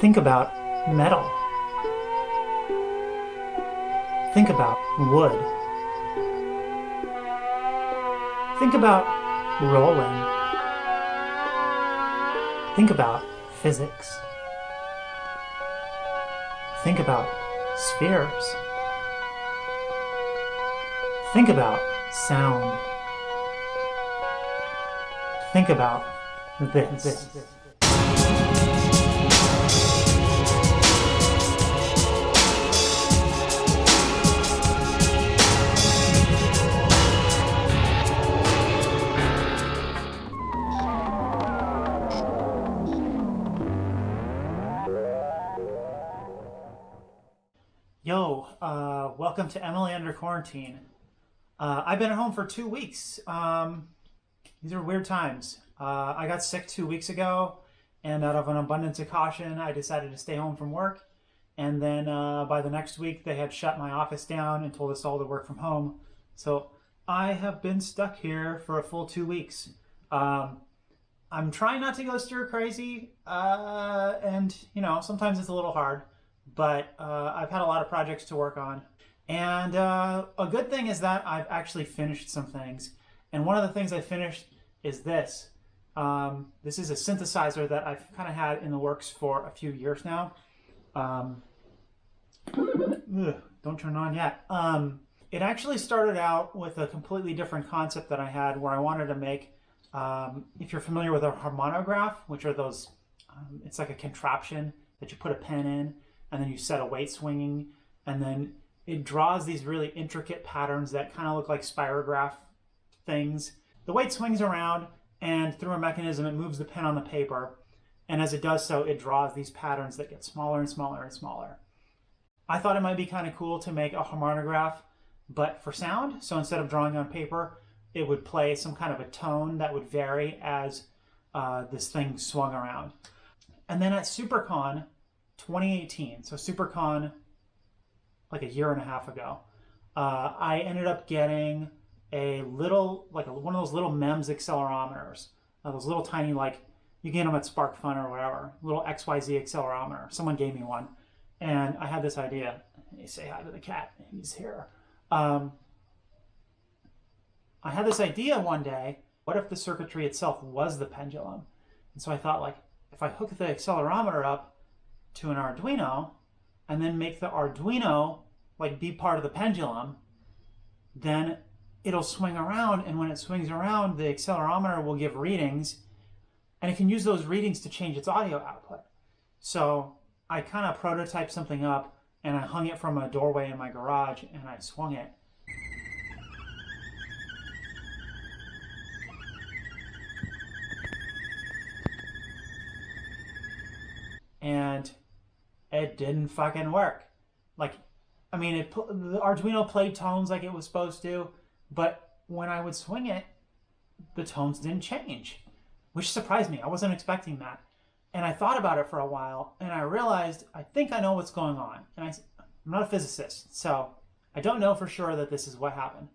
Think about metal. Think about wood. Think about rolling. Think about physics. Think about spheres. Think about sound. Think about this. Yo, welcome to Emily Under Quarantine. I've been at home for 2 weeks. These are weird times. I got sick 2 weeks ago, and out of an abundance of caution, I decided to stay home from work. And then by the next week, they had shut my office down and told us all to work from home. So I have been stuck here for a full 2 weeks. I'm trying not to go stir crazy, and sometimes it's a little hard. But I've had a lot of projects to work on. And a good thing is that I've actually finished some things. And one of the things I finished is this. This is a synthesizer that I've kind of had in the works for a few years now. Don't turn on yet. It actually started out with a completely different concept that I had where I wanted to make, if you're familiar with a harmonograph, which are those, it's like a contraption that you put a pen in, and then you set a weight swinging, and then it draws these really intricate patterns that kind of look like spirograph things. The weight swings around, and through a mechanism, it moves the pen on the paper. And as it does so, it draws these patterns that get smaller and smaller and smaller. I thought it might be kind of cool to make a harmonograph, but for sound. So instead of drawing on paper, it would play some kind of a tone that would vary as this thing swung around. And then at SuperCon 2018, so SuperCon like a year and a half ago, I ended up getting a little, one of those little MEMS accelerometers, those little tiny, like you get them at Spark Fun or whatever, little XYZ accelerometer. Someone gave me one, and I had this idea. Hey, say hi to the cat, he's here. I had this idea one day, what if the circuitry itself was the pendulum? And so I thought, like, if I hook the accelerometer up to an Arduino and then make the Arduino like be part of the pendulum, then it'll swing around, and when it swings around, the accelerometer will give readings, and it can use those readings to change its audio output. So I kind of prototyped something up, and I hung it from a doorway in my garage, and I swung it. And it didn't fucking work. Like, I mean, the Arduino played tones like it was supposed to, but when I would swing it, the tones didn't change, which surprised me. I wasn't expecting that. And I thought about it for a while, and I realized, I think I know what's going on. And I'm not a physicist, so I don't know for sure that this is what happened.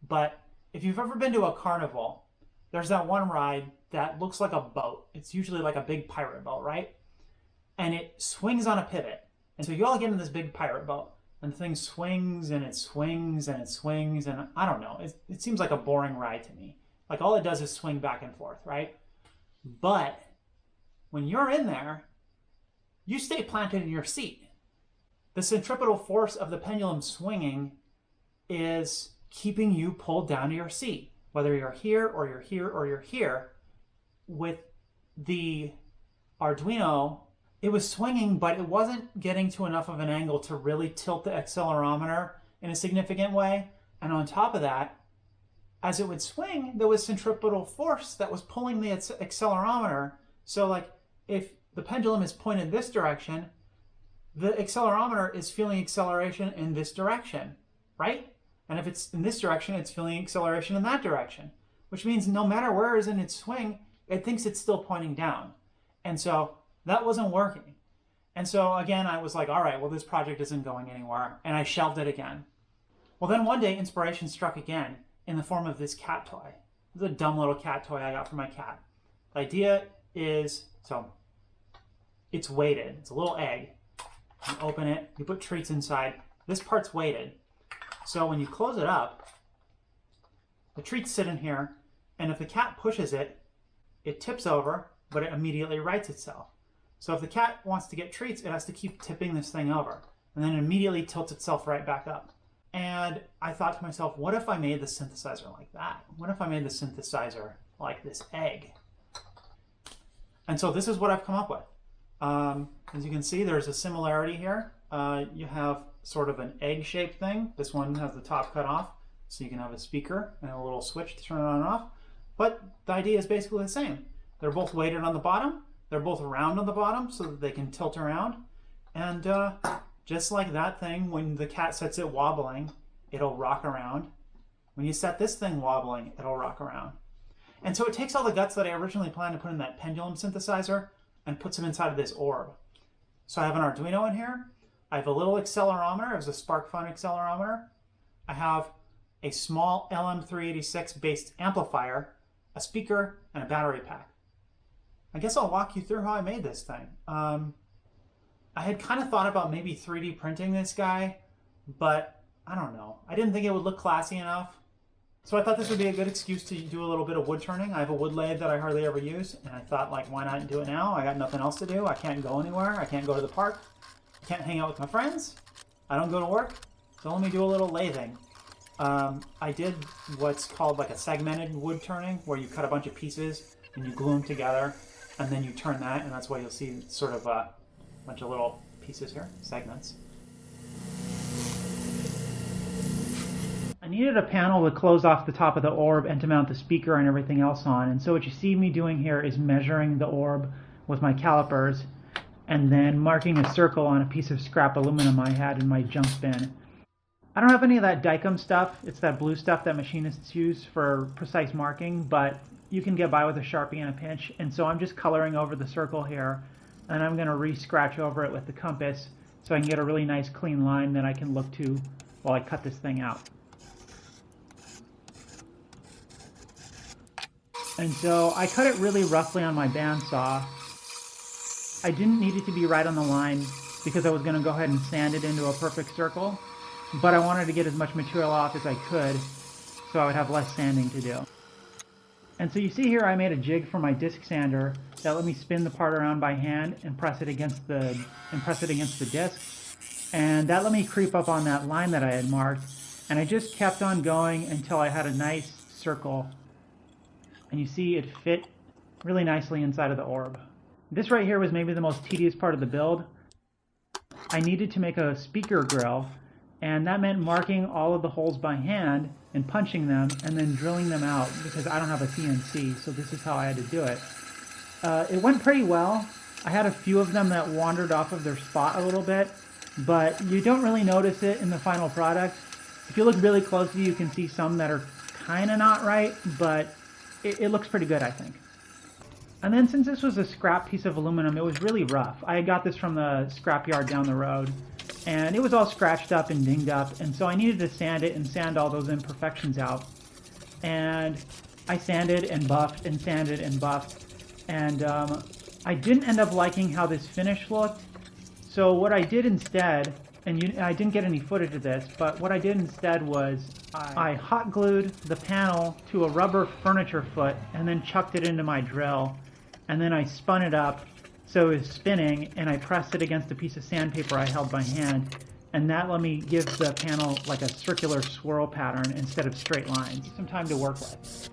But if you've ever been to a carnival, there's that one ride that looks like a boat. It's usually like a big pirate boat, right? And it swings on a pivot. And so you all get in this big pirate boat, and the thing swings and it swings and it swings, and I don't know, it seems like a boring ride to me. Like, all it does is swing back and forth, right? But when you're in there, you stay planted in your seat. The centripetal force of the pendulum swinging is keeping you pulled down to your seat, whether you're here or you're here or you're here. With the Arduino, it was swinging, but it wasn't getting to enough of an angle to really tilt the accelerometer in a significant way. And on top of that, as it would swing, there was centripetal force that was pulling the accelerometer. So, like, if the pendulum is pointed this direction, the accelerometer is feeling acceleration in this direction, right? And if it's in this direction, it's feeling acceleration in that direction, which means no matter where it is in its swing, it thinks it's still pointing down. And so that wasn't working. And so again, I was like, all right, well, this project isn't going anywhere. And I shelved it again. Well, then one day inspiration struck again in the form of this cat toy. This is a dumb little cat toy I got for my cat. The idea is, so it's weighted. It's a little egg. You open it, you put treats inside. This part's weighted. So when you close it up, the treats sit in here, and if the cat pushes it, it tips over, but it immediately rights itself. So if the cat wants to get treats, it has to keep tipping this thing over, and then it immediately tilts itself right back up. And I thought to myself, what if I made the synthesizer like that? What if I made the synthesizer like this egg? And so this is what I've come up with. As you can see, there's a similarity here. You have sort of an egg-shaped thing. This one has the top cut off, so you can have a speaker and a little switch to turn it on and off. But the idea is basically the same. They're both weighted on the bottom. They're both round on the bottom so that they can tilt around. And just like that thing, when the cat sets it wobbling, it'll rock around. When you set this thing wobbling, it'll rock around. And so it takes all the guts that I originally planned to put in that pendulum synthesizer and puts them inside of this orb. So I have an Arduino in here. I have a little accelerometer. It was a SparkFun accelerometer. I have a small LM386 based amplifier, a speaker, and a battery pack. I guess I'll walk you through how I made this thing. I had kind of thought about maybe 3D printing this guy, but I don't know. I didn't think it would look classy enough. So I thought this would be a good excuse to do a little bit of wood turning. I have a wood lathe that I hardly ever use, and I thought, like, why not do it now? I got nothing else to do. I can't go anywhere. I can't go to the park. I can't hang out with my friends. I don't go to work. So let me do a little lathing. I did what's called like a segmented wood turning, where you cut a bunch of pieces and you glue them together, and then you turn that, and that's why you'll see sort of a bunch of little pieces here, segments. I needed a panel to close off the top of the orb and to mount the speaker and everything else on. And so what you see me doing here is measuring the orb with my calipers and then marking a circle on a piece of scrap aluminum I had in my junk bin. I don't have any of that Dicom stuff. It's that blue stuff that machinists use for precise marking, but you can get by with a Sharpie and a pinch. And so I'm just coloring over the circle here, and I'm going to re-scratch over it with the compass so I can get a really nice clean line that I can look to while I cut this thing out. And so I cut it really roughly on my bandsaw. I didn't need it to be right on the line because I was going to go ahead and sand it into a perfect circle, but I wanted to get as much material off as I could so I would have less sanding to do. And so you see here I made a jig for my disc sander that let me spin the part around by hand and press it against the disc. And that let me creep up on that line that I had marked. And I just kept on going until I had a nice circle. And you see it fit really nicely inside of the orb. This right here was maybe the most tedious part of the build. I needed to make a speaker grill, and that meant marking all of the holes by hand and punching them and then drilling them out because I don't have a CNC, so this is how I had to do it. It went pretty well. I had a few of them that wandered off of their spot a little bit, but you don't really notice it in the final product. If you look really closely, you can see some that are kind of not right, but it looks pretty good, I think. And then since this was a scrap piece of aluminum, it was really rough. I got this from the scrap yard down the road, and it was all scratched up and dinged up, and so I needed to sand it and sand all those imperfections out. And I sanded and buffed and sanded and buffed, and I didn't end up liking how this finish looked. So what I did instead, and I didn't get any footage of this, but what I did instead was I hot glued the panel to a rubber furniture foot and then chucked it into my drill, and then I spun it up so it was spinning, and I pressed it against a piece of sandpaper I held by hand, and that let me give the panel like a circular swirl pattern instead of straight lines. Some time to work with.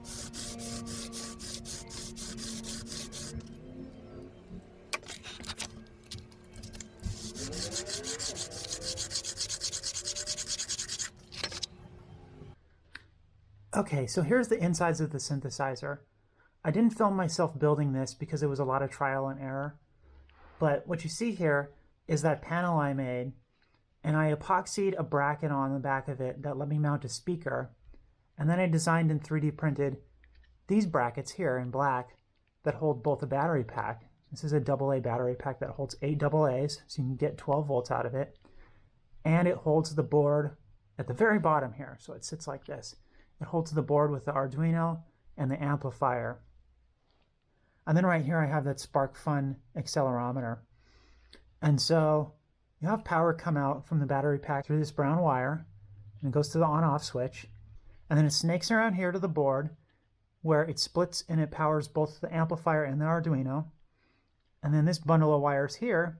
Okay, so here's the insides of the synthesizer. I didn't film myself building this because it was a lot of trial and error, but what you see here is that panel I made, and I epoxied a bracket on the back of it that let me mount a speaker, and then I designed and 3D printed these brackets here in black that hold both a battery pack. This is a AA battery pack that holds 8 AA's, so you can get 12 volts out of it, and it holds the board at the very bottom here, so it sits like this. It holds the board with the Arduino and the amplifier. And then right here I have that SparkFun accelerometer. And so you have power come out from the battery pack through this brown wire, and it goes to the on-off switch, and then it snakes around here to the board where it splits and it powers both the amplifier and the Arduino. And then this bundle of wires here,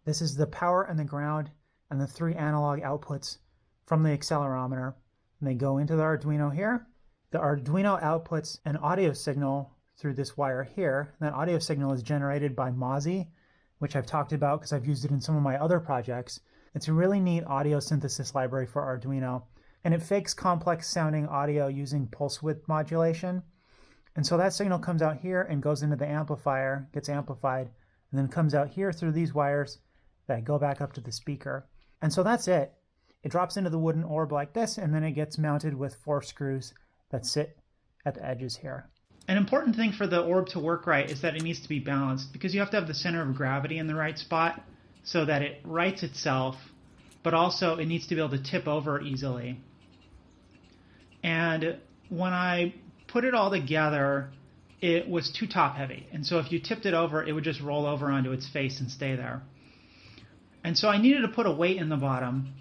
this is the power and the ground and the 3 analog outputs from the accelerometer. And they go into the Arduino here. The Arduino outputs an audio signal through this wire here. And that audio signal is generated by Mozzi, which I've talked about because I've used it in some of my other projects. It's a really neat audio synthesis library for Arduino, and it fakes complex sounding audio using pulse width modulation. And so that signal comes out here and goes into the amplifier, gets amplified, and then comes out here through these wires that go back up to the speaker. And so that's it. It drops into the wooden orb like this, and then it gets mounted with 4 screws that sit at the edges here. An important thing for the orb to work right is that it needs to be balanced, because you have to have the center of gravity in the right spot so that it rights itself, but also it needs to be able to tip over easily. And when I put it all together, it was too top heavy. And so if you tipped it over, it would just roll over onto its face and stay there. And so I needed to put a weight in the bottom.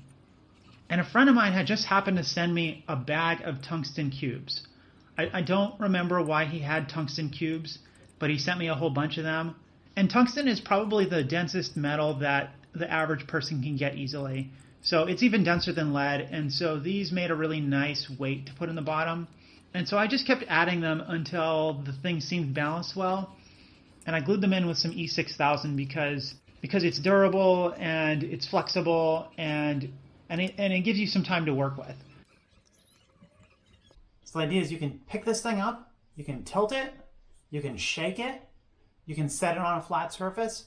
And a friend of mine had just happened to send me a bag of tungsten cubes. I don't remember why he had tungsten cubes, but he sent me a whole bunch of them. And tungsten is probably the densest metal that the average person can get easily. So it's even denser than lead. And so these made a really nice weight to put in the bottom. And so I just kept adding them until the thing seemed balanced well. And I glued them in with some E6000 because it's durable and it's flexible and it gives you some time to work with. So the idea is you can pick this thing up, you can tilt it, you can shake it, you can set it on a flat surface,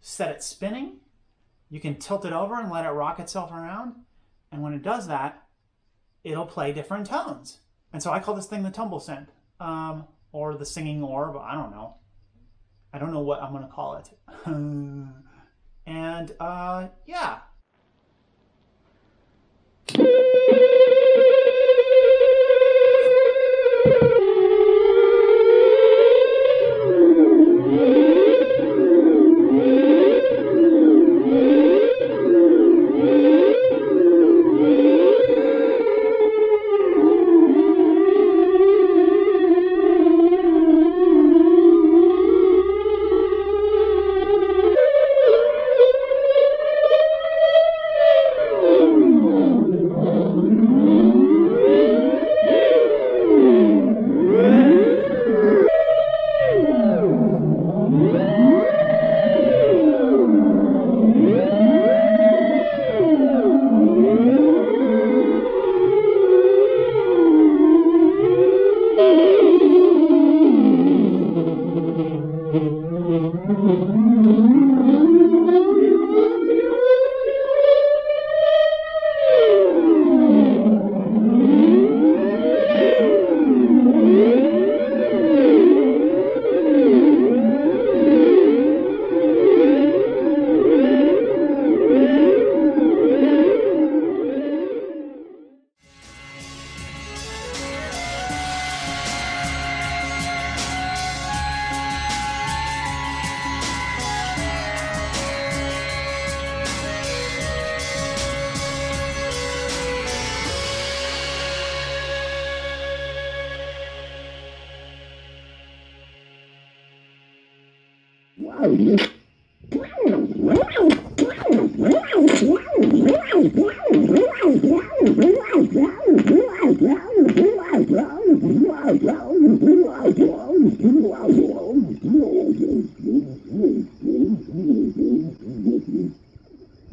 set it spinning, you can tilt it over and let it rock itself around. And when it does that, it'll play different tones. And so I call this thing the tumble synth, or the singing orb. I don't know. I don't know what I'm going to call it. And yeah.